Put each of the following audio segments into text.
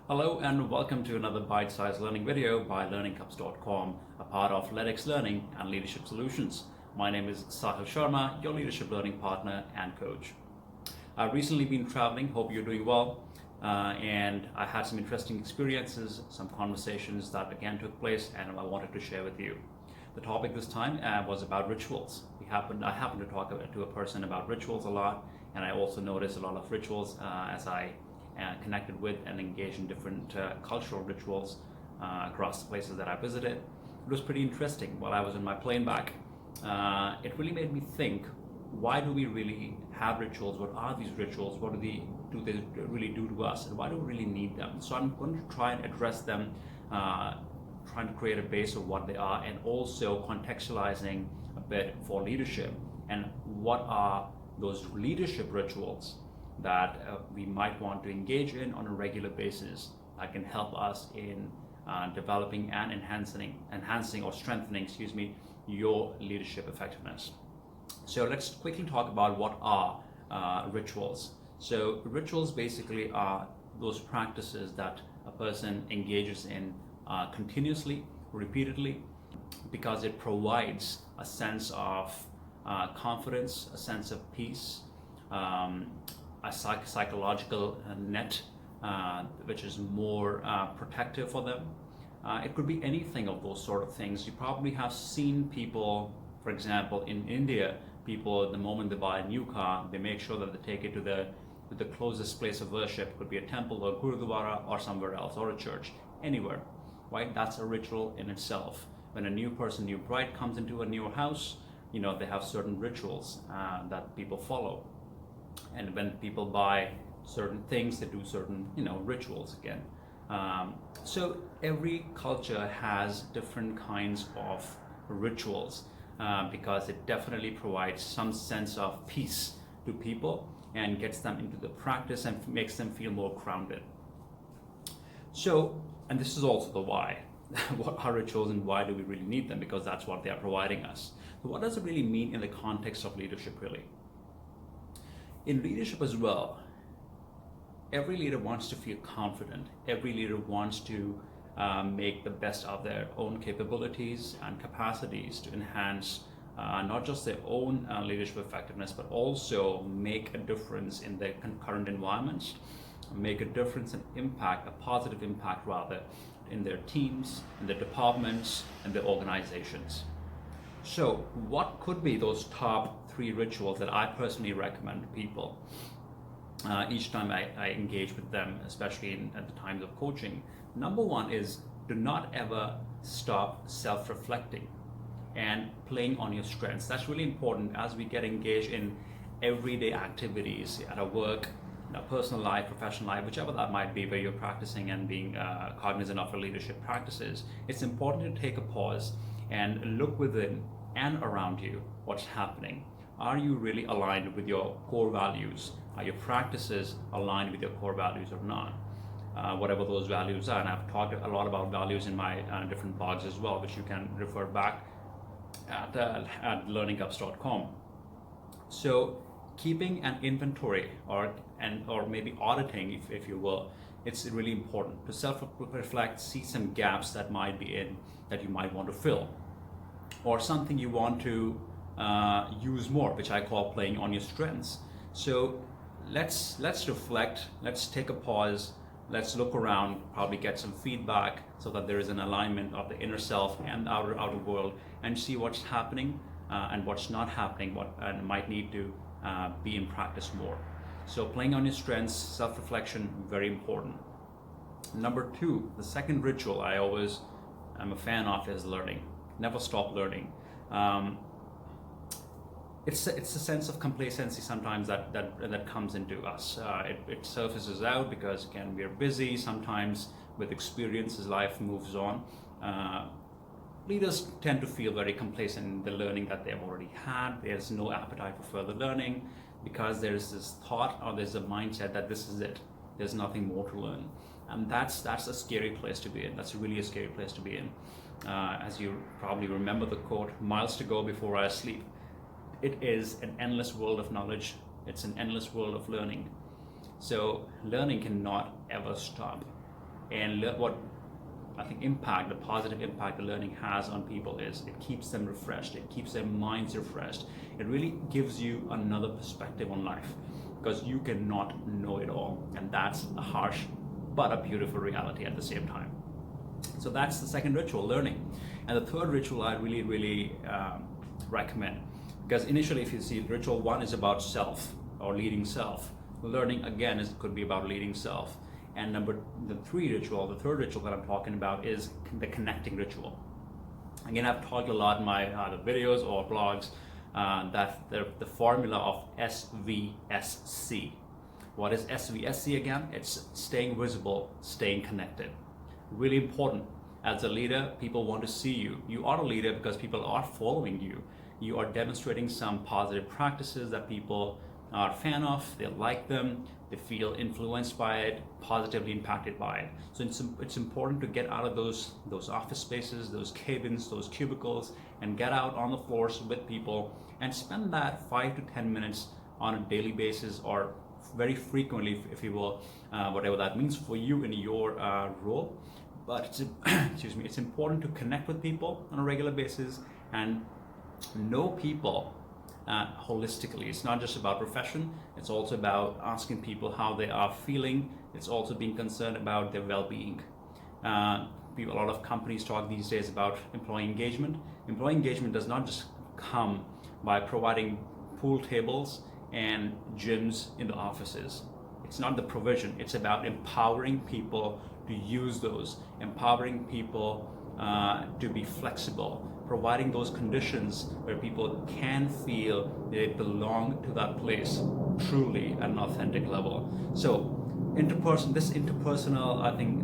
Hello and welcome to another bite-sized learning video by learningcups.com, a part of Ledx Learning and Leadership Solutions. My name is Sahil Sharma, your leadership learning partner and coach. I've recently been traveling, hope you're doing well, and I had some interesting experiences, some conversations that again took place and I wanted to share with you. The topic this time was about rituals. I happened to talk to a person about rituals a lot, and I also noticed a lot of rituals as I connected with and engaged in different cultural rituals across the places that I visited. It was pretty interesting. While I was on my plane back, it really made me think, why do we really have rituals? What are these rituals? What do they really do to us? And why do we really need them? So I'm going to try and address them, trying to create a base of what they are, and also contextualizing a bit for leadership and what are those leadership rituals that we might want to engage in on a regular basis that can help us in developing and enhancing or strengthening, your leadership effectiveness. So let's quickly talk about what are rituals. So rituals basically are those practices that a person engages in continuously, repeatedly, because it provides a sense of confidence, a sense of peace, a psychological net which is more protective for them. It could be anything of those sort of things. You probably have seen people, for example, in India, people, the moment they buy a new car, they make sure that they take it to the closest place of worship. It could be a temple or a gurudwara or somewhere else, or a church, anywhere, right? That's a ritual in itself. When a new bride comes into a new house, they have certain rituals that people follow. And when people buy certain things, they do certain, rituals again. So every culture has different kinds of rituals because it definitely provides some sense of peace to people and gets them into the practice and makes them feel more grounded. So, and this is also the why. What are rituals and why do we really need them? Because that's what they are providing us. So what does it really mean in the context of leadership, really? In leadership as well, every leader wants to feel confident. Every leader wants to make the best of their own capabilities and capacities to enhance not just their own leadership effectiveness, but also make a difference in their current environments, make a difference and impact, a positive impact rather, in their teams, in their departments, and their organizations. So what could be those top 3 rituals that I personally recommend to people each time I engage with them, especially at the times of coaching? Number 1 is, do not ever stop self-reflecting and playing on your strengths. That's really important as we get engaged in everyday activities at our work, in our personal life, professional life, whichever that might be, where you're practicing and being cognizant of your leadership practices. It's important to take a pause and look within and around you what's happening. Are you really aligned with your core values? Are your practices aligned with your core values or not? Whatever those values are, and I've talked a lot about values in my different blogs as well, which you can refer back at learningcups.com. So keeping an inventory or maybe auditing, if you will, it's really important to self-reflect, see some gaps that you might want to fill, or something you want to use more, which I call playing on your strengths. So let's reflect, let's take a pause, let's look around, probably get some feedback so that there is an alignment of the inner self and the outer world, and see what's happening and what's not happening, and might need to be in practice more. So playing on your strengths, self-reflection, very important. Number 2, the second ritual I'm a fan of is learning. Never stop learning. It's a sense of complacency sometimes that comes into us. It surfaces out because, again, we're busy. Sometimes with experiences, life moves on. Leaders tend to feel very complacent in the learning that they've already had. There's no appetite for further learning because there's this thought or there's a mindset that this is it. There's nothing more to learn. And that's a scary place to be in. That's really a scary place to be in. As you probably remember the quote, "Miles to go before I sleep." It is an endless world of knowledge. It's an endless world of learning. So learning cannot ever stop. And what I think the positive impact the learning has on people is it keeps them refreshed, it keeps their minds refreshed. It really gives you another perspective on life, because you cannot know it all, and that's a harsh but a beautiful reality at the same time. So that's the second ritual, learning. And the third ritual I really recommend, because initially if you see ritual 1 is about self or leading self, learning again could be about leading self. And the third ritual that I'm talking about is the connecting ritual. Again, I've talked a lot in my other videos or blogs that the formula of SVSC. What is SVSC again? It's staying visible, staying connected. Really important. As a leader, people want to see you. You are a leader because people are following you. You are demonstrating some positive practices that people are a fan of, they like them, they feel influenced by it, positively impacted by it. So it's important to get out of those office spaces, those cabins, those cubicles, and get out on the floors with people and spend that 5 to 10 minutes on a daily basis, or very frequently, if you will, whatever that means for you in your role. But it's important to connect with people on a regular basis and know people holistically. It's not just about profession, it's also about asking people how they are feeling. It's also being concerned about their well-being. A lot of companies talk these days about employee engagement. Employee engagement does not just come by providing pool tables and gyms in the offices. It's not the provision, it's about empowering people to use those, empowering people to be flexible, providing those conditions where people can feel they belong to that place truly at an authentic level. So this interpersonal, I think,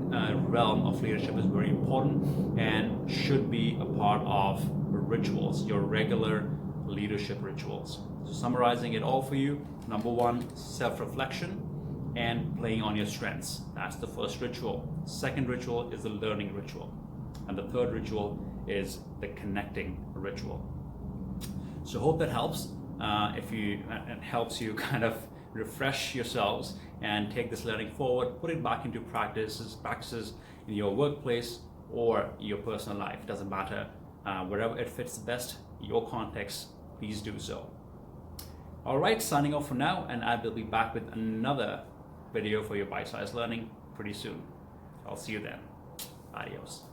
realm of leadership is very important and should be a part of rituals, your regular leadership rituals. So summarizing it all for you, number 1, self-reflection and playing on your strengths. That's the first ritual. Second ritual is the learning ritual. And the third ritual is the connecting ritual. So hope that helps. It helps you kind of refresh yourselves and take this learning forward, put it back into practices in your workplace or your personal life. It doesn't matter. Wherever it fits best, your context, please do so. All right, signing off for now, and I will be back with another video for your bite-sized learning pretty soon. I'll see you then. Adios.